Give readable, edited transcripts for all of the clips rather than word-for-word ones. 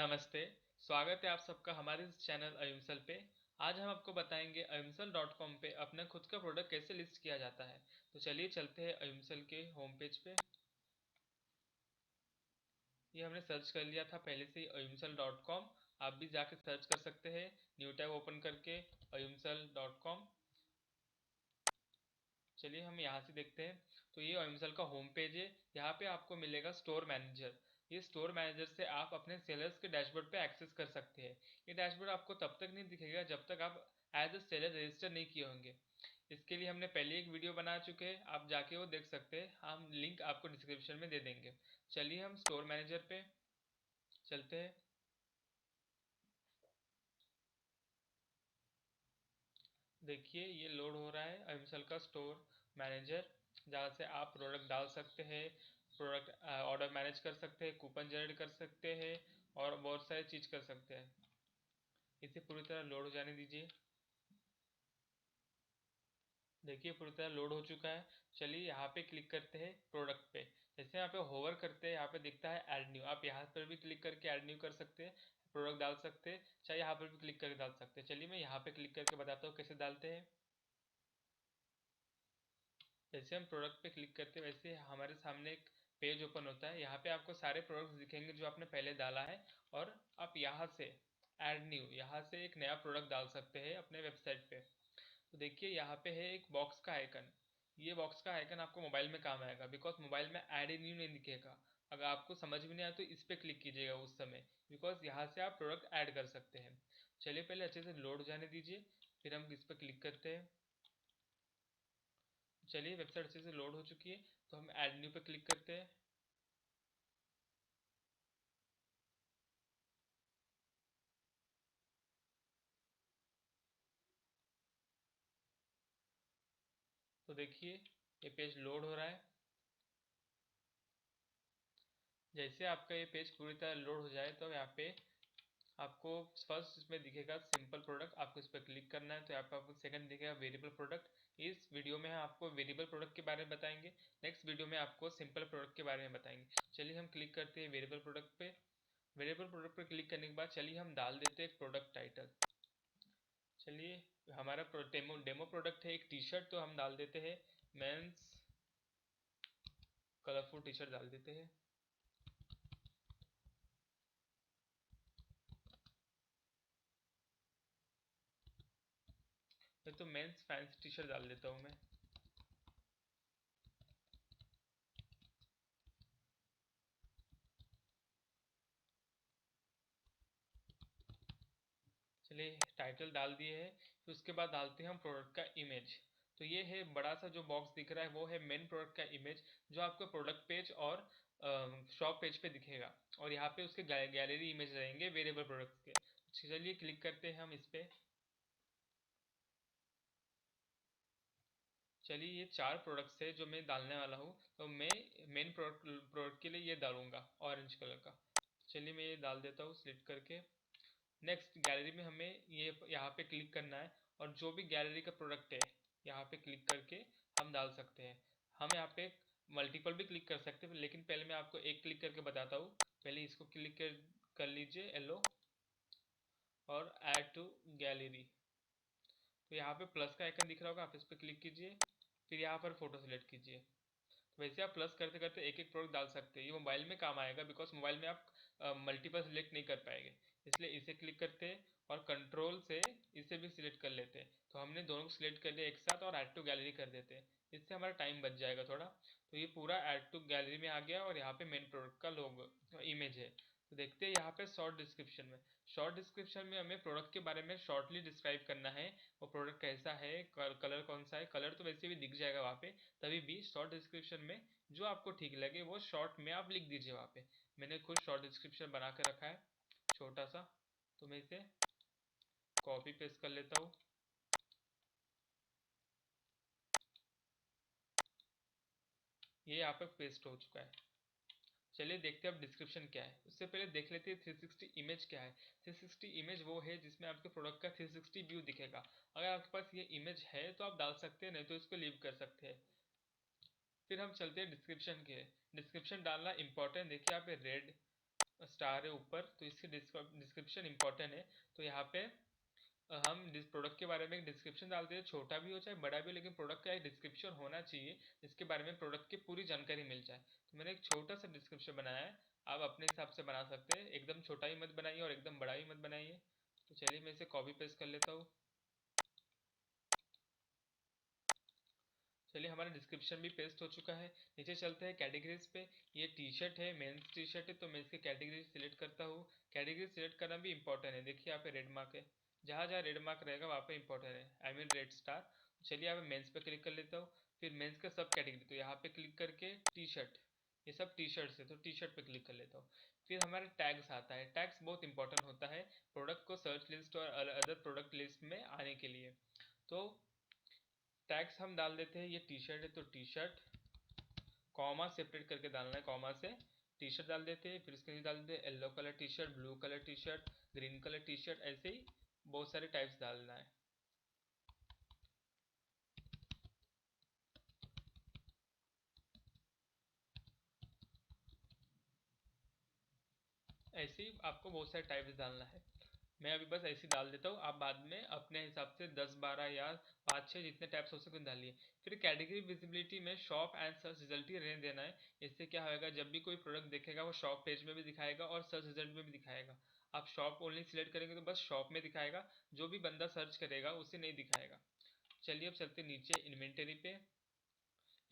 नमस्ते। स्वागत है आप सबका हमारे इस चैनल अयुमसल पे। आज हम आपको बताएंगे ayumsal.com पे अपना खुद का प्रोडक्ट कैसे लिस्ट किया जाता है। तो चलिए चलते हैं अयुमसल के होम पेज पे। ये हमने सर्च कर लिया था पहले से ही ayumsal.com। आप भी जाके सर्च कर सकते हैं न्यू टैब ओपन करके ayumsal.com। चलिए हम यहाँ से देखते हैं। तो ये अयुमसल का होम पेज है। यहाँ पे आपको मिलेगा स्टोर मैनेजर। ये स्टोर मैनेजर से आप अपने सेलर्स के डैशबोर्ड पे एक्सेस कर सकते हैं। ये डैशबोर्ड आपको तब तक नहीं दिखेगा जब तक आप एज अ सेलर रजिस्टर नहीं किए होंगे। इसके लिए हमने पहले एक वीडियो बना चुके हैं, आप जाके वो देख सकते हैं। हम लिंक आपको डिस्क्रिप्शन में दे देंगे। चलिए हम स्टोर मैनेजर पे चलते हैं। देखिए ये लोड हो रहा है अयुमसल का स्टोर मैनेजर, जहाँ से आप प्रोडक्ट डाल सकते हैं, प्रोडक्ट ऑर्डर मैनेज कर सकते हैं, कूपन जनरेट कर सकते हैं और बहुत सारी चीज़ कर सकते हैं। इसे पूरी तरह लोड हो जाने दीजिए। देखिए पूरी तरह लोड हो चुका है। चलिए यहाँ पे क्लिक करते हैं प्रोडक्ट पे। जैसे यहाँ पे होवर करते हैं, यहाँ पे दिखता है ऐड न्यू। आप यहाँ पर भी क्लिक करके ऐड न्यू कर सकते हैं, प्रोडक्ट डाल सकते हैं, चाहे यहाँ पर भी क्लिक करके डाल सकते हैं। चलिए मैं यहाँ पे क्लिक करके बताता हूँ कैसे डालते हैं। जैसे हम प्रोडक्ट पे क्लिक करते हैं वैसे हमारे सामने एक पेज ओपन होता है। यहाँ पे आपको सारे प्रोडक्ट्स दिखेंगे जो आपने पहले डाला है, और आप यहाँ से ऐड न्यू, यहाँ से एक नया प्रोडक्ट डाल सकते हैं अपने वेबसाइट पे। तो देखिए यहाँ पे है एक बॉक्स का आइकन। ये बॉक्स का आइकन आपको मोबाइल में काम आएगा, बिकॉज मोबाइल में ऐड न्यू नहीं दिखेगा। अगर आपको समझ में नहीं आया तो इस पर क्लिक कीजिएगा उस समय, बिकॉज यहाँ से आप प्रोडक्ट ऐड कर सकते हैं। चलिए पहले अच्छे से लोड जाने दीजिए, फिर हम इस पर क्लिक करते हैं। चलिए वेबसाइट अच्छे से लोड हो चुकी है, तो हम ऐड न्यू पे क्लिक करते हैं। तो देखिए ये पेज लोड हो रहा है। जैसे आपका ये पेज पूरी तरह लोड हो जाए तो यहाँ पे आपको फर्स्ट इसमें दिखेगा सिंपल प्रोडक्ट, आपको इस पर क्लिक करना है। तो यहाँ पे आपको सेकंड दिखेगा वेरिएबल प्रोडक्ट। इस वीडियो में हम आपको वेरिएबल प्रोडक्ट के बारे में बताएंगे, नेक्स्ट वीडियो में आपको सिंपल प्रोडक्ट के बारे में बताएंगे। चलिए हम क्लिक करते हैं वेरिएबल प्रोडक्ट पे। वेरिएबल प्रोडक्ट पर क्लिक करने के बाद चलिए हम डाल देते हैं एक प्रोडक्ट टाइटल। चलिए हमारा डेमो डेमो प्रोडक्ट है एक टी शर्ट, तो हम डाल देते हैं मेंस कलरफुल टी शर्ट डाल देते हैं। तो मेंस फैंसी टी शर्ट डाल देता हूँ मैं। चलिए टाइटल डाल दिए है, फिर उसके बाद डालते हैं हम प्रोडक्ट का इमेज। तो ये है बड़ा सा जो बॉक्स दिख रहा है, वो है मेन प्रोडक्ट का इमेज, जो आपको प्रोडक्ट पेज और शॉप पेज पे दिखेगा। और यहाँ पे उसके गैलरी इमेज रहेंगे वेरिएबल प्रोडक्ट्स के। चलिए क्लिक करते हैं हम इस पे। चलिए ये चार प्रोडक्ट्स है जो मैं डालने वाला हूँ, तो मैं मेन प्रोडक्ट प्रोडक्ट के लिए ये डालूंगा ऑरेंज कलर का। चलिए मैं ये डाल देता हूँ सिलेक्ट करके। नेक्स्ट गैलरी में हमें ये यहाँ पे क्लिक करना है, और जो भी गैलरी का प्रोडक्ट है यहाँ पे क्लिक करके हम डाल सकते हैं। हम यहाँ पे मल्टीपल भी क्लिक कर सकते हैं, लेकिन पहले मैं आपको एक क्लिक करके बताता हूँ। पहले इसको क्लिक कर लीजिए येलो, और ऐड टू गैलरी। तो यहाँ पे प्लस का आइकन दिख रहा होगा, आप इस पर क्लिक कीजिए, फिर यहाँ पर फोटो सेलेक्ट कीजिए। तो वैसे आप प्लस करते करते एक एक प्रोडक्ट डाल सकते हैं। ये मोबाइल में काम आएगा, बिकॉज मोबाइल में आप मल्टीपल सिलेक्ट नहीं कर पाएंगे। इसलिए इसे क्लिक करते हैं और कंट्रोल से इसे भी सिलेक्ट कर लेते हैं। तो हमने दोनों को सिलेक्ट कर लिया एक साथ, और ऐड टू गैलरी कर देते हैं। इससे हमारा टाइम बच जाएगा थोड़ा। तो ये पूरा ऐड टू गैलरी में आ गया, और यहाँ पे मेन प्रोडक्ट का लोगो इमेज है। तो देखते हैं यहाँ पे शॉर्ट डिस्क्रिप्शन में। शॉर्ट डिस्क्रिप्शन में हमें प्रोडक्ट के बारे में शॉर्टली डिस्क्राइब करना है। वो प्रोडक्ट कैसा है, कलर कौन सा है, कलर तो वैसे भी दिख जाएगा वहाँ पे। तभी भी शॉर्ट डिस्क्रिप्शन में जो आपको ठीक लगे वो शॉर्ट में आप लिख दीजिए वहाँ पे। मैंने खुद शॉर्ट डिस्क्रिप्शन बना के रखा है छोटा सा, तो मैं इसे कॉपी पेस्ट कर लेता हूँ। ये यहाँ पे पेस्ट हो चुका है। चलिए देखते हैं अब डिस्क्रिप्शन क्या है। उससे पहले देख लेते हैं 360 इमेज क्या है। 360 इमेज वो है जिसमें आपके प्रोडक्ट का 360 व्यू दिखेगा। अगर आपके पास ये इमेज है तो आप डाल सकते हैं, नहीं तो इसको लीव कर सकते हैं। फिर हम चलते हैं डिस्क्रिप्शन के। डिस्क्रिप्शन डालना इंपॉर्टेंट। देखिए यहाँ पे रेड स्टार है ऊपर, तो इसकी डिस्क्रिप्शन इंपॉर्टेंट है। तो यहाँ पे हम प्रोडक्ट के बारे में एक डिस्क्रिप्शन डालते हैं, छोटा भी हो चाहे बड़ा भी हो, लेकिन प्रोडक्ट का एक डिस्क्रिप्शन होना चाहिए जिसके बारे में प्रोडक्ट की पूरी जानकारी मिल जाए। तो मैंने एक छोटा सा डिस्क्रिप्शन बनाया है, आप अपने हिसाब से बना सकते हैं, एकदम छोटा ही मत बनाइए और एकदम बड़ा ही मत बनाइए। तो चलिए मैं इसे कॉपी पेस्ट कर लेता हूँ। चलिए हमारा डिस्क्रिप्शन भी पेस्ट हो चुका है। नीचे चलते हैं कैटेगरीज पे। ये टी शर्ट है, मेंस टी शर्ट है, तो मैं इसकी कैटेगरी सिलेक्ट करता हूँ। कैटेगरी सिलेक्ट करना भी इंपॉर्टेंट है, देखिए यहाँ पे रेड मार्क है, जहाँ जहाँ रेड मार्क रहेगा वहाँ पे इंपॉर्टेंट है, आई मीन रेड स्टार। चलिए यहाँ पे मेंस पे क्लिक कर लेता हूँ। फिर मेंस का सब कैटेगरी, तो यहाँ पे क्लिक करके टी शर्ट, ये सब टी शर्ट्स है तो टी शर्ट पे क्लिक कर लेता हूँ। फिर हमारे टैग्स आता है, टैग्स बहुत इंपॉर्टेंट होता है प्रोडक्ट को सर्च लिस्ट और अदर प्रोडक्ट लिस्ट में आने के लिए। तो टैग्स हम डाल देते हैं, ये टी शर्ट है तो टी शर्ट, कॉमा सेपरेट करके डालना है, कॉमा से टी शर्ट डाल देते हैं। फिर इसके नीचे डाल देते हैं yellow colour T shirt, blue colour T shirt, green colour T shirt, ऐसे ही बहुत सारे टाइप्स डालना है। ऐसे ही आपको बहुत सारे टाइप्स डालना है। मैं अभी बस ऐसे ही डाल देता हूँ, आप बाद में अपने हिसाब से 10-12 या 5-6 जितने टैप्स हो सके डालिए। फिर कैटेगरी विजिबिलिटी में शॉप एंड सर्च रिजल्ट ही रहने देना है। इससे क्या होगा, जब भी कोई प्रोडक्ट देखेगा वो शॉप पेज में भी दिखाएगा और सर्च रिजल्ट में भी दिखाएगा। आप शॉप ओनली सिलेक्ट करेंगे तो बस शॉप में दिखाएगा, जो भी बंदा सर्च करेगा उसे नहीं दिखाएगा। चलिए अब चलते नीचे इन्वेंटरी पे।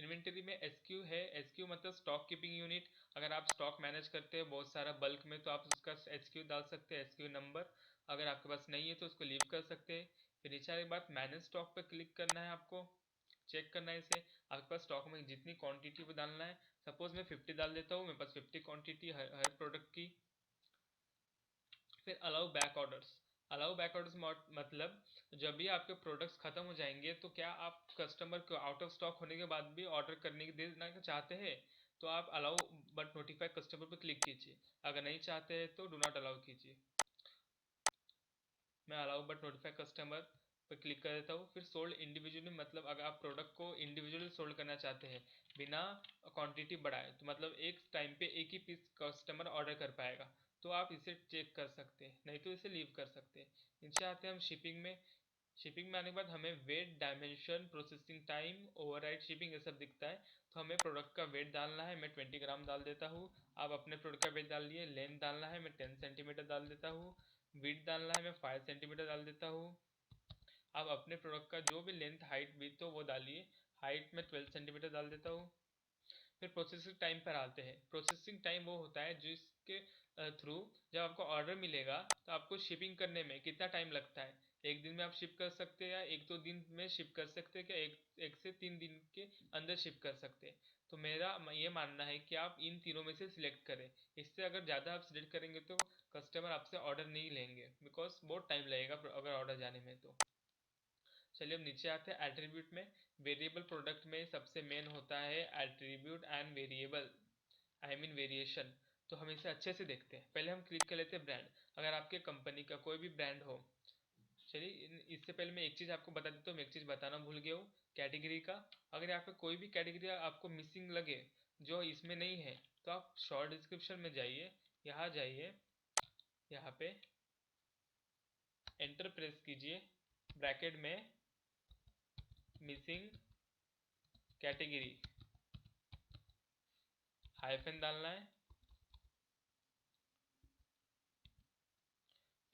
इन्वेंटरी में एसक्यू है, एसक्यू मतलब स्टॉक कीपिंग यूनिट। अगर आप स्टॉक मैनेज करते हैं बहुत सारा बल्क में तो आप उसका एसक्यू डाल सकते हैं, एसक्यू नंबर। अगर आपके पास नहीं है तो उसको लीव कर सकते हैं। फिर नीचे आने के बाद मैनेज स्टॉक पर क्लिक करना है, आपको चेक करना है इसे, आपके पास स्टॉक में जितनी क्वांटिटी वो डालना है। सपोज मैं 50 डाल देता हूँ, मेरे पास 50 क्वांटिटी हर प्रोडक्ट की। फिर allow back orders. Allow back orders मतलब जब भी आपके प्रोडक्ट्स खत्म हो जाएंगे तो क्या आप कस्टमर को आउट ऑफ स्टॉक होने के बाद भी ऑर्डर करने की देना चाहते हैं, तो आप अलाउ बट नोटिफाई कस्टमर पर क्लिक कीजिए। अगर नहीं चाहते हैं तो डू नॉट अलाउ कीजिए। मैं अलाउ बट नोटिफाई कस्टमर पर क्लिक कर देता हूँ। फिर सोल्ड इंडिविजुअली मतलब अगर आप प्रोडक्ट को इंडिविजुअली सोल्ड करना चाहते हैं बिना क्वांटिटी बढ़ाए, तो मतलब एक टाइम पे एक ही पीस कस्टमर ऑर्डर कर पाएगा, तो आप इसे चेक कर सकते हैं, नहीं तो इसे लीव कर सकते हैं। नीचे आते हैं हम शिपिंग में। शिपिंग में आने के बाद हमें weight, dimension, processing time, override shipping ये सब दिखता है। तो हमें प्रोडक्ट का वेट डालना है, मैं 20 ग्राम डाल देता हूँ। आप अपने प्रोडक्ट का वेट डाल लिए। लेंथ डालना है, मैं 10 सेंटीमीटर डाल देता हूँ। विड्थ डालना है, मैं 5 सेंटीमीटर डाल देता हूँ। आप अपने प्रोडक्ट का जो भी लेंथ, हाइट, विड्थ हो वो डालिए। हाइट में 12 सेंटीमीटर डाल देता हूँ। फिर प्रोसेसिंग टाइम पर आते हैं। प्रोसेसिंग टाइम वो होता है जिसके थ्रू जब आपको ऑर्डर मिलेगा तो आपको शिपिंग करने में कितना टाइम लगता है। एक दिन में आप शिप कर सकते हैं या 1-2 दिन में शिप कर सकते हैं, क्या एक से 3 दिन के अंदर शिप कर सकते हैं। तो मेरा ये मानना है कि आप इन तीनों में से सिलेक्ट करें। इससे अगर ज़्यादा आप सिलेक्ट करेंगे तो कस्टमर आपसे ऑर्डर नहीं लेंगे, बिकॉज बहुत टाइम लगेगा अगर ऑर्डर जाने में। तो चलिए अब नीचे आते हैं एट्रीब्यूट में। वेरिएबल प्रोडक्ट में सबसे मेन होता है attribute and variable, I mean variation. तो हम इसे अच्छे से देखते हैं। पहले हम क्लिक कर लेते हैं ब्रांड। अगर आपके कंपनी का कोई भी ब्रांड हो, चलिए इससे पहले मैं एक चीज़ आपको बता देता हूँ, मैं एक चीज़ बताना भूल गया हूँ कैटेगरी का। अगर यहाँ पे कोई भी कैटेगरी आपको मिसिंग लगे जो इसमें नहीं है, तो आप शॉर्ट डिस्क्रिप्शन में जाइए, यहाँ जाइए, यहाँ पे एंटर प्रेस कीजिए, ब्रैकेट में मिसिंग कैटेगरी हाइफन डालना है।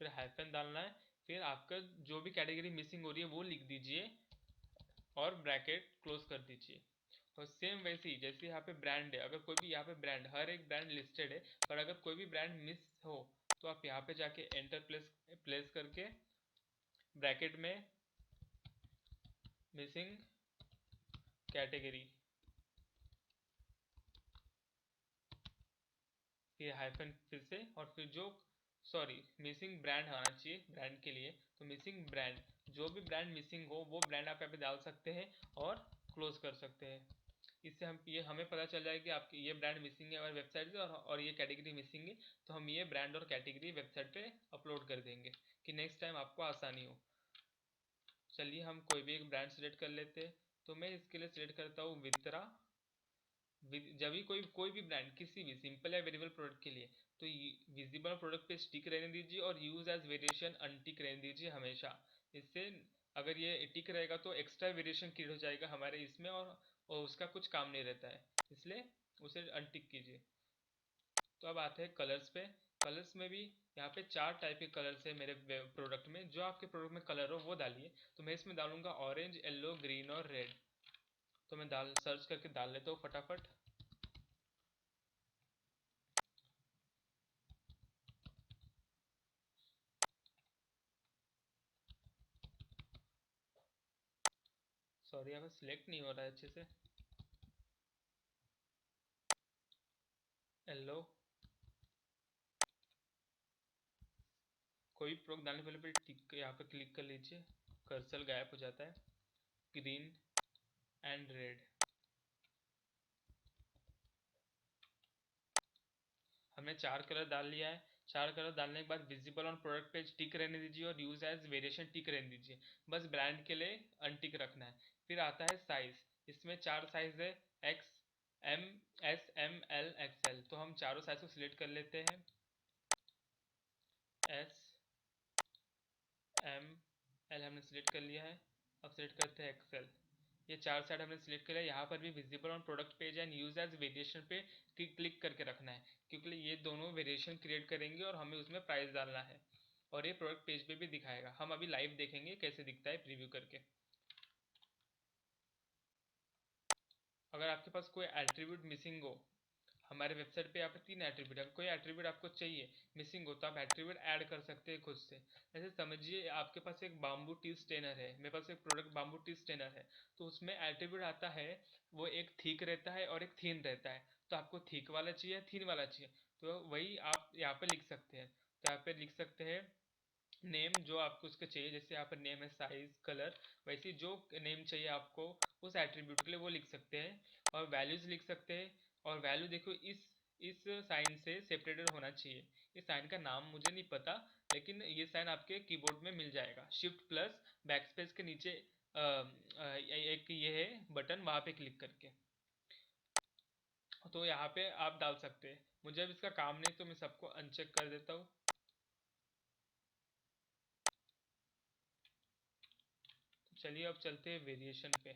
फिर हाइफन डालना है। फिर आपका जो भी कैटेगरी मिसिंग हो रही है वो लिख दीजिए और ब्रैकेट क्लोज कर दीजिए। और सेम वैसे ही जैसे यहाँ पे ब्रांड है, अगर कोई भी यहाँ पे ब्रांड, हर एक ब्रांड लिस्टेड है, पर अगर कोई भी ब्रांड मिस हो तो आप यहाँ पे जाके एंटर प्लेस प्लेस करके ब्रैकेट में मिसिंग कैटेगरी, फिर हाइफन फिर से, और फिर जो सॉरी मिसिंग ब्रांड आना चाहिए ब्रांड के लिए, तो मिसिंग ब्रांड, जो भी ब्रांड मिसिंग हो वो ब्रांड आप यहाँ पे डाल सकते हैं और क्लोज कर सकते हैं। इससे हम ये हमें पता चल जाएगा कि आपकी ये ब्रांड मिसिंग है हमारी वेबसाइट से, और ये कैटेगरी मिसिंग है, तो हम ये ब्रांड और कैटेगरी वेबसाइट पे अपलोड कर देंगे कि नेक्स्ट टाइम आपको आसानी हो। चलिए हम कोई भी एक ब्रांड सेलेक्ट कर लेते हैं। तो मैं इसके लिए सिलेक्ट करता हूँ वित्रा। जब भी कोई कोई भी ब्रांड किसी भी सिंपल या वेरिएबल प्रोडक्ट के लिए, तो विजिबल प्रोडक्ट पे टिक रहने दीजिए और यूज एज वेरिएशन अनटिक रहने दीजिए हमेशा। इससे अगर ये टिक रहेगा तो एक्स्ट्रा वेरिएशन क्रिएट हो जाएगा हमारे इसमें, और उसका कुछ काम नहीं रहता है, इसलिए उसे अनटिक कीजिए। तो अब आते हैं कलर्स पे। कलर्स में भी यहाँ पे 4 टाइप के कलर्स है मेरे प्रोडक्ट में। जो आपके प्रोडक्ट में कलर हो वो डालिए। तो मैं इसमें डालूंगा ऑरेंज, येलो, ग्रीन और रेड। तो मैं सर्च करके डाल लेता हूँ फटाफट। सॉरी यहाँ पे सिलेक्ट नहीं हो रहा है अच्छे से। येलो, कोई प्रोडक्ट डालने पहले पहले टिक यहाँ पे क्लिक कर लीजिए, कर्सर गायब हो जाता है। ग्रीन एंड रेड, हमने 4 कलर डाल लिया है। 4 कलर डालने के बाद विजिबल ऑन प्रोडक्ट पेज टिक रहने दीजिए और यूज एज वेरिएशन टिक रहने दीजिए। बस ब्रांड के लिए अनटिक रखना है। फिर आता है साइज। इसमें 4 साइज है, X, M, S, M, L, XL. तो हम चारों साइज को सिलेक्ट कर लेते हैं। एस, एम, एल हमने सिलेक्ट कर लिया है। अब सिलेक्ट करते हैं एक्सएल। ये 4 साइड हमने सिलेक्ट किया। यहाँ पर भी visible on product page and use as variation पे क्लिक करके रखना है, क्योंकि ये दोनों वेरिएशन क्रिएट करेंगे और हमें उसमें प्राइस डालना है। और ये प्रोडक्ट पेज पे भी दिखाएगा। हम अभी लाइव देखेंगे कैसे दिखता है प्रीव्यू करके। अगर आपके पास कोई एट्रीब्यूट मिसिंग हो, हमारे वेबसाइट पे यहाँ पे 3 एट्रीब्यूट है। कोई एट्रीब्यूट आपको चाहिए, मिसिंग हो, तो आप एट्रीब्यूट ऐड कर सकते हैं खुद से। जैसे समझिए आपके पास एक बाम्बू टी स्टेनर है, मेरे पास एक प्रोडक्ट बाम्बू टी स्टेनर है। तो उसमें एट्रीब्यूट आता है, वो एक थिक रहता है और एक थीन रहता है। तो आपको थिक वाला चाहिए, थीन वाला चाहिए, तो वही आप यहाँ पे लिख सकते हैं। तो यहाँ पे लिख सकते हैं नेम जो आपको उसका चाहिए। जैसे यहाँ पर नेम है, साइज, कलर, वैसे जो नेम चाहिए आपको उस एट्रीब्यूट के लिए वो लिख सकते हैं। और वैल्यूज लिख सकते हैं। और वैल्यू देखो इस साइन से सेपरेटेड होना चाहिए। इस साइन का नाम मुझे नहीं पता, लेकिन ये साइन आपके कीबोर्ड में मिल जाएगा। शिफ्ट प्लस बैकस्पेस के नीचे एक ये है बटन, वहाँ पे क्लिक करके। तो यहाँ पे आप डाल सकते हैं। मुझे अब इसका काम नहीं, तो मैं सबको अनचेक कर देता हूँ। चलिए अब चलते हैं वेरिएशन पे।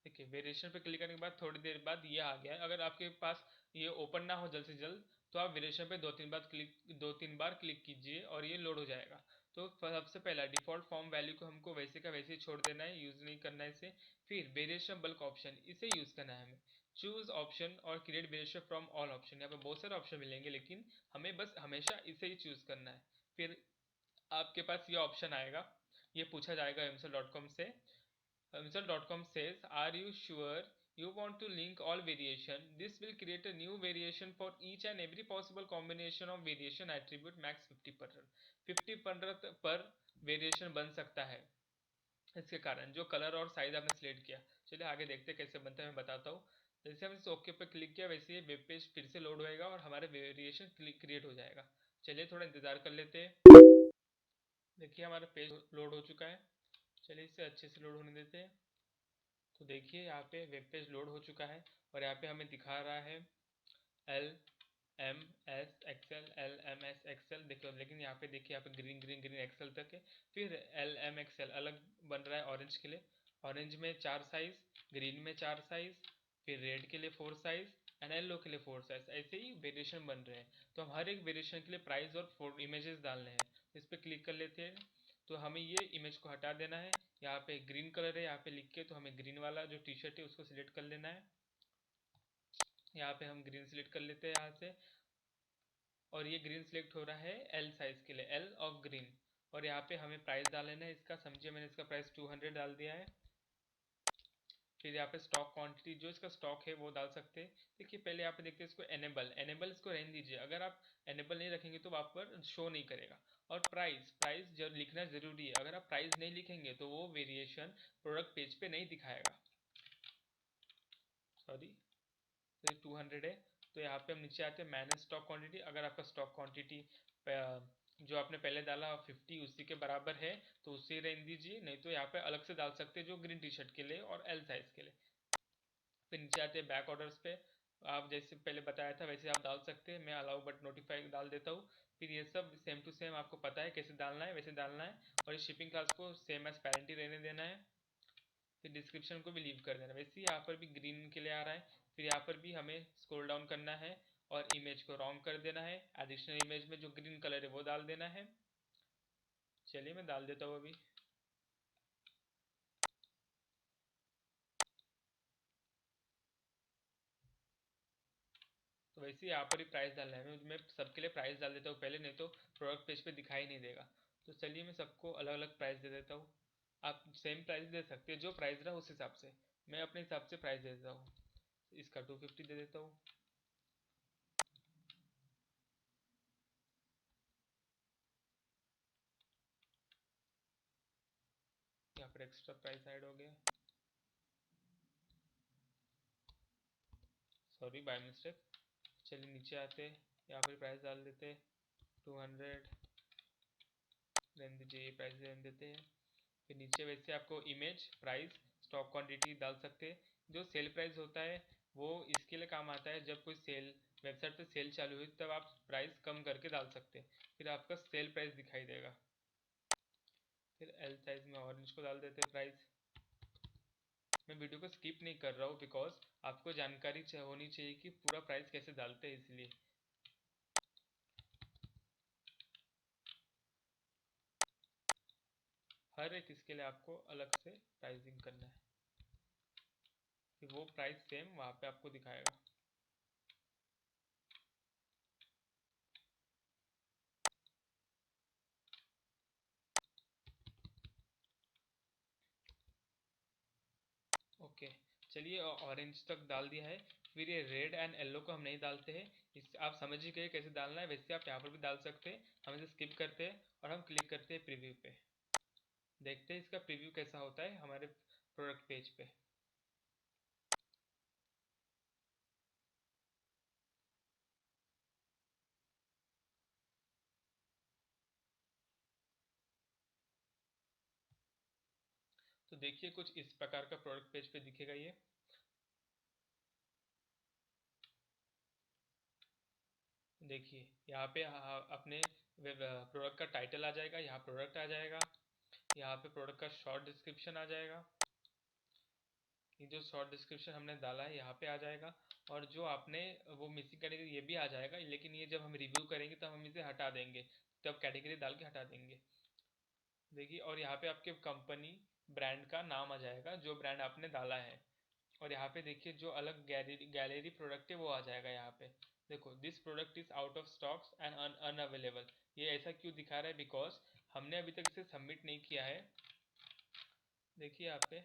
देखिए वेरिएशन पे क्लिक करने के बाद थोड़ी देर बाद ये आ गया है। अगर आपके पास ये ओपन ना हो जल्द से जल्द, तो आप वेरिएशन पे 2-3 बार क्लिक कीजिए और ये लोड हो जाएगा। तो सबसे पहला डिफॉल्ट फॉर्म वैल्यू को हमको वैसे का वैसे ही छोड़ देना है, यूज़ नहीं करना है इसे। फिर वेरिएशन बल्क ऑप्शन, इसे यूज़ करना है हमें। चूज ऑप्शन और create variation from all option, यहाँ पे बहुत सारे ऑप्शन मिलेंगे, लेकिन हमें बस हमेशा इसे ही चूज़ करना है। फिर आपके पास ये ऑप्शन आएगा, ये पूछा जाएगा msl.com से। Msl.com says, are you sure you want to link all variation? This will create a new variation for each and every possible combination of variation attribute, max 50%। 50% पर वेरिएशन बन सकता है इसके कारण, जो कलर और साइज आपने सिलेक्ट किया। चलिए आगे देखते हैं कैसे बनता है, मैं बताता हूँ। जैसे हमने इस ओके पर क्लिक किया, वैसे ही वेब पेज फिर से लोड होएगा और हमारा वेरिएशन क्रिएट हो जाएगा। चलिए थोड़ा इंतजार कर लेते हैं। देखिए हमारा पेज लोड हो चुका है। चलिए इसे अच्छे से लोड होने देते हैं। तो देखिए यहाँ पे वेब पेज लोड हो चुका है और यहाँ पे हमें दिखा रहा है L, M, S, XL, L, M, S, XL. देखो लेकिन यहाँ पे देखिए, यहाँ पे ग्रीन ग्रीन ग्रीन एक्सएल तक है। फिर एल, एम, एक्सएल अलग बन रहा है ऑरेंज के लिए। ऑरेंज में 4 साइज, ग्रीन में 4 साइज, फिर रेड के लिए 4 साइज एंड येलो के लिए 4 साइज। ऐसे ही वेरिएशन बन रहे हैं। तो हम हर एक वेरिएशन के लिए प्राइस और 4 इमेजेस डालने हैं। इस पर क्लिक कर लेते हैं। तो हमें ये इमेज को हटा देना है। यहाँ पे ग्रीन कलर है यहाँ पे लिख के, तो हमें ग्रीन वाला जो टी शर्ट है उसको सिलेक्ट कर लेना है। यहाँ पे हम ग्रीन सिलेक्ट कर लेते हैं यहाँ से। और ये ग्रीन सिलेक्ट हो रहा है एल साइज के लिए, एल ऑफ ग्रीन। और यहाँ पे हमें प्राइस डाल लेना है इसका। समझिए मैंने इसका प्राइस 200 डाल दिया है। फिर यहाँ पे स्टॉक क्वांटिटी, जो इसका स्टॉक है वो डाल सकते हैं। देखिए पहले यहाँ पे देखते हैं इसको एनेबल, एनेबल इसको रहने दीजिए। अगर आप एनेबल नहीं रखेंगे तो आप पर शो नहीं करेगा। और प्राइस, प्राइस जो लिखना ज़रूरी है। अगर आप प्राइस नहीं लिखेंगे तो वो वेरिएशन प्रोडक्ट पेज पे नहीं दिखाएगा। सॉरी, तो ये 200 है। तो यहाँ पे हम नीचे आते हैं मैनेज स्टॉक क्वांटिटी। अगर आपका स्टॉक क्वांटिटी जो आपने पहले डाला 50 उसी के बराबर है तो उसे रहने दीजिए, नहीं तो यहाँ पे अलग से डाल सकते हैं जो ग्रीन टी शर्ट के लिए और एल साइज के लिए। फिर नीचे आते हैं बैक ऑर्डर्स पे। आप जैसे पहले बताया था वैसे आप डाल सकते हैं, मैं अलाउ बट नोटिफाई डाल देता हूँ। फिर ये सब सेम टू सेम आपको पता है कैसे डालना है, वैसे डालना है। और इस शिपिंग क्लास को सेम एज पेरेंट ही रहने देना है। फिर डिस्क्रिप्शन को भी लीव कर देना। वैसे ही यहाँ पर भी ग्रीन के लिए आ रहा है। फिर यहाँ पर भी हमें स्क्रॉल डाउन करना है और इमेज को रॉन्ग कर देना है। एडिशनल इमेज में जो ग्रीन कलर है वो डाल देना है। चलिए मैं डाल देता हूँ अभी। तो वैसे ही यहाँ पर ही प्राइस डालना है। मैं सबके लिए प्राइस डाल देता हूँ पहले, नहीं तो प्रोडक्ट पेज पे दिखाई नहीं देगा। तो चलिए मैं सबको अलग अलग प्राइस दे देता हूँ। आप सेम प्राइस दे सकते हैं, जो प्राइस रहा उस हिसाब से। मैं अपने हिसाब से प्राइस दे देता हूँ। इसका 250 दे देता हूँ। यहाँ पर एक्स्ट्रा प्राइस ऐड हो गया, सॉरी बाय मिस्टेक। चलिए नीचे आते, यहाँ पर प्राइस डाल देते 200, रहने दीजिए, ये प्राइस रहने देते हैं। फिर नीचे वैसे आपको इमेज, प्राइस, स्टॉक क्वांटिटी डाल सकते हैं। जो सेल प्राइस होता है वो इसके लिए काम आता है, जब कोई सेल वेबसाइट पे सेल चालू हुई तब आप प्राइस कम करके डाल सकते हैं, फिर आपका सेल प्राइस दिखाई देगा। फिर एल साइज में ऑरेंज को डाल देते हैं प्राइस। मैं वीडियो को स्किप नहीं कर रहा हूँ बिकॉज आपको जानकारी होनी चाहिए कि पूरा प्राइस कैसे डालते हैं, इसलिए। हर एक इसके लिए आपको अलग से प्राइसिंग करना है, फिर वो प्राइस सेम वहाँ पे आपको दिखाएगा। ओके, चलिए ऑरेंज तक डाल दिया है। फिर ये रेड एंड येलो को हम नहीं डालते हैं। इस आप समझ ही गए कैसे डालना है, वैसे आप यहाँ पर भी डाल सकते हैं। हम इसे स्किप करते हैं और हम क्लिक करते हैं प्रीव्यू पे। देखते हैं इसका प्रीव्यू कैसा होता है हमारे प्रोडक्ट पेज पे। तो देखिए कुछ इस प्रकार का प्रोडक्ट पेज पे दिखेगा ये। देखिए यहाँ पे अपने प्रोडक्ट का टाइटल आ जाएगा, यहाँ प्रोडक्ट आ जाएगा, यहाँ पे प्रोडक्ट का शॉर्ट डिस्क्रिप्शन आ जाएगा। ये जो शॉर्ट डिस्क्रिप्शन हमने डाला है यहाँ पे आ जाएगा। और जो आपने वो मिसिंग कैटेगरी ये भी आ जाएगा, लेकिन ये जब हम रिव्यू करेंगे तब हम इसे हटा देंगे, तब कैटेगरी डाल के हटा देंगे। देखिए, और यहाँ पे आपके कंपनी ब्रांड का नाम आ जाएगा जो ब्रांड आपने डाला है। और यहाँ पे देखिए जो अलग गैलरी गैलरी प्रोडक्ट है वो आ जाएगा यहाँ पे। देखो, this product is out of stocks and unavailable. ये ऐसा क्यों दिखा रहा है, बिकॉज हमने अभी तक इसे सबमिट नहीं किया है। देखिए यहाँ पे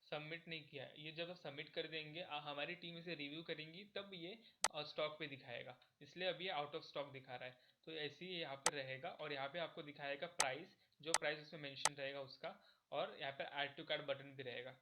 सबमिट नहीं किया है। ये जब सबमिट कर देंगे, हमारी टीम इसे रिव्यू करेंगी तब ये स्टॉक पे दिखाएगा, इसलिए अभी ये आउट ऑफ स्टॉक दिखा रहा है। तो ऐसे ही यहाँ पे रहेगा और यहाँ पे आपको दिखाएगा प्राइस, जो प्राइस उसमें मेंशन रहेगा उसका। और यहाँ पे ऐड टू कार्ट बटन भी रहेगा।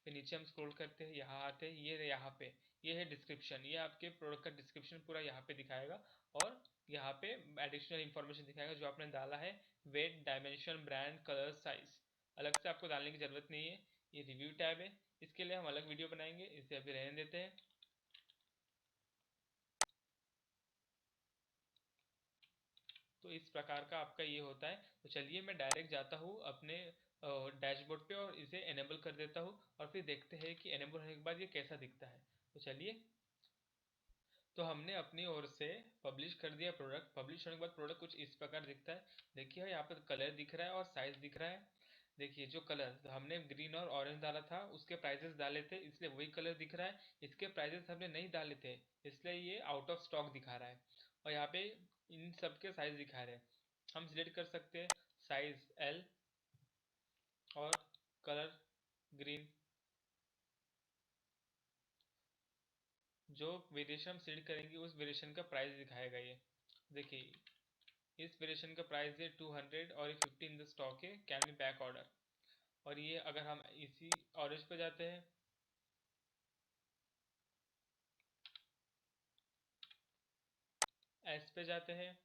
फिर नीचे हम स्क्रॉल करते हैं, यहाँ आते हैं, ये यहाँ पे ये है डिस्क्रिप्शन। ये आपके प्रोडक्ट का डिस्क्रिप्शन पूरा यहाँ पे दिखाएगा। और यहाँ पे एडिशनल इंफॉर्मेशन दिखाएगा जो आपने डाला है, weight, dimension, brand, colour, size. अलग से आपको डालने की ज़रूरत नहीं है। ये रिव्यू टैब है, इसके लिए हम अलग वीडियो बनाएंगे, इसे अभी रहने देते हैं। तो इस प्रकार का आपका ये होता है। तो चलिए मैं डायरेक्ट जाता हूँ अपने डैशबोर्ड पे और इसे एनेबल कर देता हूँ, और फिर देखते हैं कि एनेबल होने के बाद ये कैसा दिखता है। तो चलिए, तो हमने अपनी ओर से पब्लिश कर दिया प्रोडक्ट। पब्लिश होने के बाद प्रोडक्ट कुछ इस प्रकार दिखता है। देखिए यहाँ पर कलर दिख रहा है और साइज दिख रहा है। देखिए जो कलर हमने ग्रीन और ऑरेंज डाला था उसके प्राइसेस डाले थे, इसलिए वही कलर दिख रहा है। इसके प्राइसेस हमने नहीं डाले थे, इसलिए ये आउट ऑफ स्टॉक दिखा रहा है। और यहाँ पे इन सब के साइज दिखा रहे हैं। हम सिलेक्ट कर सकते हैं साइज एल और कलर ग्रीन। जो वेरिएशन हम सिलेक्ट करेंगे उस वेरिएशन का प्राइस दिखाएगा ये। देखिए इस वेरिएशन का प्राइस है 200 और ये 50 इन द स्टॉक है, कैन बी बैक ऑर्डर। और ये अगर हम इसी ऑरेंज पे जाते हैं, एस पे जाते हैं,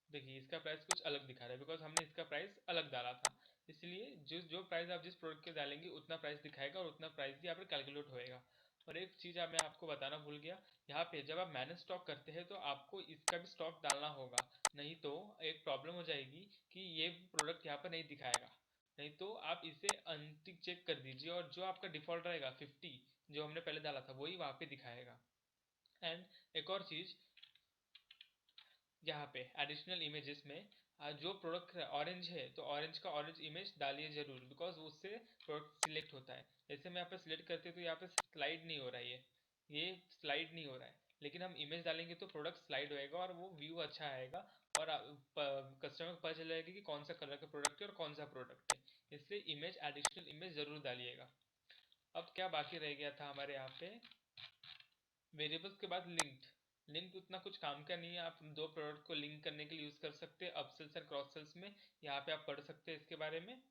देखिए इसका प्राइस कुछ अलग दिखा रहा है बिकॉज हमने इसका प्राइस अलग डाला था। इसलिए जो प्राइस आप जिस प्रोडक्ट के डालेंगे उतना प्राइस दिखाएगा और उतना प्राइस ही यहाँ पर कैलकुलेट होएगा। और एक चीज़ मैं आपको बताना भूल गया, यहाँ पे जब आप मैनेज स्टॉक करते हैं तो आपको इसका भी स्टॉक डालना होगा, नहीं तो एक प्रॉब्लम हो जाएगी कि ये प्रोडक्ट यहाँ पर नहीं दिखाएगा। नहीं तो आप इसे अनटिक चेक कर दीजिए और जो आपका डिफॉल्ट रहेगा 50 जो हमने पहले डाला था वही वहाँ पे दिखाएगा। एंड एक और चीज़, यहाँ पे एडिशनल इमेजेस में जो प्रोडक्ट ऑरेंज है तो ऑरेंज का ऑरेंज इमेज डालिए जरूर, बिकॉज उससे प्रोडक्ट सिलेक्ट होता है। जैसे मैं यहाँ पे सिलेक्ट करते तो यहाँ पे स्लाइड नहीं हो रहा है, ये स्लाइड नहीं हो रहा है, लेकिन हम इमेज डालेंगे तो प्रोडक्ट स्लाइड होएगा और वो व्यू अच्छा आएगा और कस्टमर को पता चल जाएगा कि कौन सा कलर का प्रोडक्ट है और कौन सा प्रोडक्ट है। इसलिए इमेज एडिशनल इमेज जरूर डालिएगा। अब क्या बाकी रह गया था हमारे यहाँ पे, वेरिएबल्स के बाद लिंक उतना कुछ काम का नहीं है, आप दो प्रोडक्ट को लिंक करने के लिए यूज़ कर सकते हैं अपसेल्स और क्रॉस सेल्स में, यहाँ पे आप पढ़ सकते हैं इसके बारे में।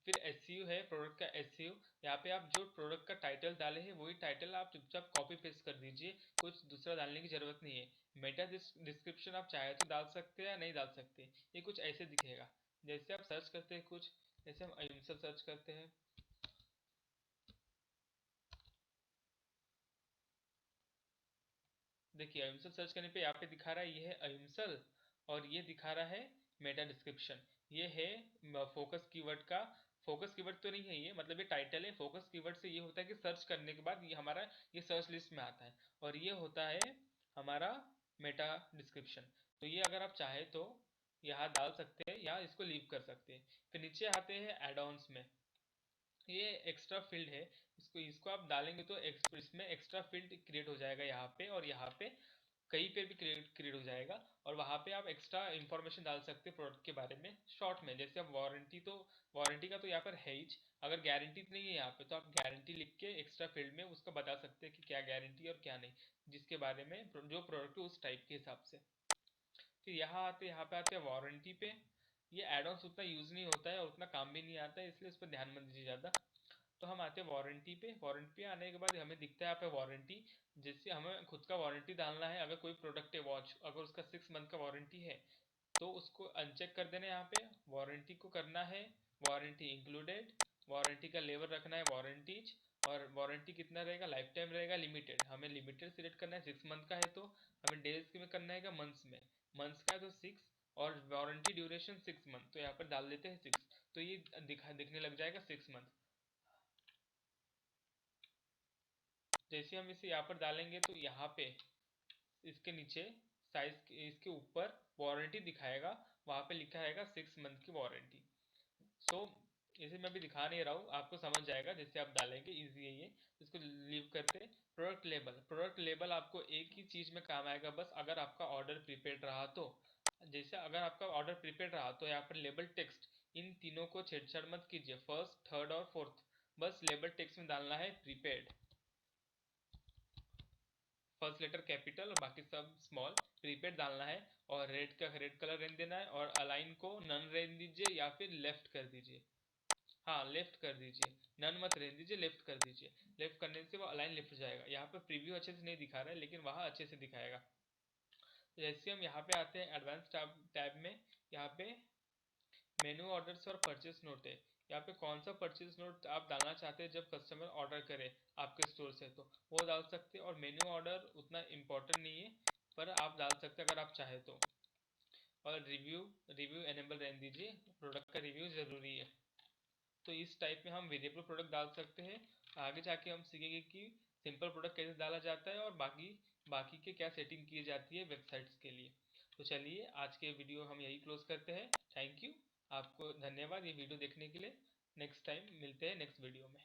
फिर एसईओ है, प्रोडक्ट का एसईओ, यहाँ पे आप जो प्रोडक्ट का टाइटल डाले हैं वही टाइटल आप चुपचाप कॉपी पेस्ट कर दीजिए, कुछ दूसरा डालने की ज़रूरत नहीं है। मेटा डिस्क्रिप्शन आप चाहे तो डाल सकते हैं या नहीं डाल सकते, ये कुछ ऐसे दिखेगा। जैसे आप सर्च करते हैं कुछ, जैसे हम अहिंसा सर्च करते हैं, देखिए अहिंसल सर्च करने पे यहाँ पे दिखा रहा है ये है अहिंसल, और ये दिखा रहा है मेटा डिस्क्रिप्शन। ये है फोकस कीवर्ड का, फोकस कीवर्ड तो नहीं है ये, मतलब ये टाइटल है। फोकस कीवर्ड से ये होता है कि सर्च करने के बाद ये हमारा ये सर्च लिस्ट में आता है, और ये होता है हमारा मेटा डिस्क्रिप्शन। तो ये अगर आप चाहे तो यहाँ डाल सकते हैं या इसको लीव कर सकते हैं। फिर नीचे आते हैं एड ऑन्स में, ये एक्स्ट्रा फील्ड है, इसको इसको आप डालेंगे तो इसमें एक्स्ट्रा फील्ड क्रिएट हो जाएगा यहाँ पे, और यहाँ पे कहीं पे भी क्रिएट हो जाएगा, और वहाँ पे आप एक्स्ट्रा इन्फॉर्मेशन डाल सकते हैं प्रोडक्ट के बारे में शॉर्ट में। जैसे आप वारंटी, तो वारंटी का तो यहाँ पर है ही, अगर गारंटी नहीं है यहाँ पे तो आप गारंटी लिख के एक्स्ट्रा फील्ड में उसका बता सकते हैं कि क्या गारंटी और क्या नहीं, जिसके बारे में जो प्रोडक्ट है उस टाइप के हिसाब से। फिर यहाँ पे आते हैं वारंटी पे। ये एड ऑन्स उतना यूज़ नहीं होता है और उतना काम भी नहीं आता है, इसलिए उस पर ध्यान मत दीजिए ज़्यादा। तो हम आते हैं वारंटी पे। वारंटी पे आने के बाद हमें दिखता है यहाँ पे वारंटी, जैसे हमें खुद का वारंटी डालना है। अगर कोई प्रोडक्ट है वॉच, अगर उसका 6 मंथ का वारंटी है तो उसको अनचेक कर देना है। यहाँ पे वारंटी को करना है वारंटी इंक्लूडेड, वारंटी का लेवल रखना है वारंटीज, और वारंटी कितना रहेगा, लाइफ टाइम रहेगा लिमिटेड, हमें लिमिटेड सिलेक्ट करना है। 6 मंथ का है तो हमें डेज में करना है, मंथ्स में, मंथ्स का है तो 6, और वारंटी ड्यूरेशन 6 मंथ, तो यहाँ पर डाल देते हैं 6, तो ये दिखने लग जाएगा 6 मंथ। जैसे हम इसे यहाँ पर डालेंगे तो यहाँ पे इसके नीचे साइज इसके ऊपर वारंटी दिखाएगा, वहाँ पे लिखा रहेगा 6 मंथ की वारंटी। सो इसे मैं अभी दिखा नहीं रहा हूँ, आपको समझ जाएगा जैसे आप डालेंगे, इजी है ये। इसको लीव करते। प्रोडक्ट लेबल, प्रोडक्ट लेबल आपको एक ही चीज़ में काम आएगा बस, अगर आपका ऑर्डर प्रीपेड रहा तो। जैसे अगर आपका ऑर्डर प्रीपेड रहा तो यहाँ पर लेबल टेक्स्ट, इन तीनों को छेड़छाड़ मत कीजिए, फर्स्ट थर्ड और फोर्थ, बस लेबल टेक्स्ट में डालना है प्रीपेड, फर्स्ट लेटर कैपिटल और बाकी सब स्मॉल, प्रीपेड डालना है। और रेड का रेड कलर रहने देना है, और अलाइन को नन रहने दीजिए या फिर लेफ्ट कर दीजिए। हाँ लेफ्ट कर दीजिए, नन मत रहने दीजिए, लेफ्ट कर दीजिए। लेफ्ट करने से वो अलाइन लेफ्ट हो जाएगा। यहाँ पे प्रीव्यू अच्छे से नहीं दिखा रहा है लेकिन वहाँ अच्छे से दिखाएगा। जैसे हम यहाँ पे आते हैं एडवांस टैब में, यहाँ पे मेनू ऑर्डर्स और परचेस नोट है। यहाँ पे कौन सा परचेस नोट आप डालना चाहते हैं जब कस्टमर ऑर्डर करे आपके स्टोर से, तो वो डाल सकते हैं। और मेनू ऑर्डर उतना इम्पोर्टेंट नहीं है पर आप डाल सकते हैं अगर आप चाहे तो। और रिव्यू, रिव्यू एनेबल रहने दीजिए, प्रोडक्ट का रिव्यू ज़रूरी है। तो इस टाइप में हम वेरिएबल प्रोडक्ट डाल सकते हैं। आगे जाके हम सीखेंगे कि सिंपल प्रोडक्ट कैसे डाला जाता है और बाकी बाकी के क्या सेटिंग की जाती है वेबसाइट्स के लिए। तो चलिए आज के वीडियो हम यही क्लोज करते हैं। थैंक यू, आपको धन्यवाद ये वीडियो देखने के लिए। नेक्स्ट टाइम मिलते हैं नेक्स्ट वीडियो में।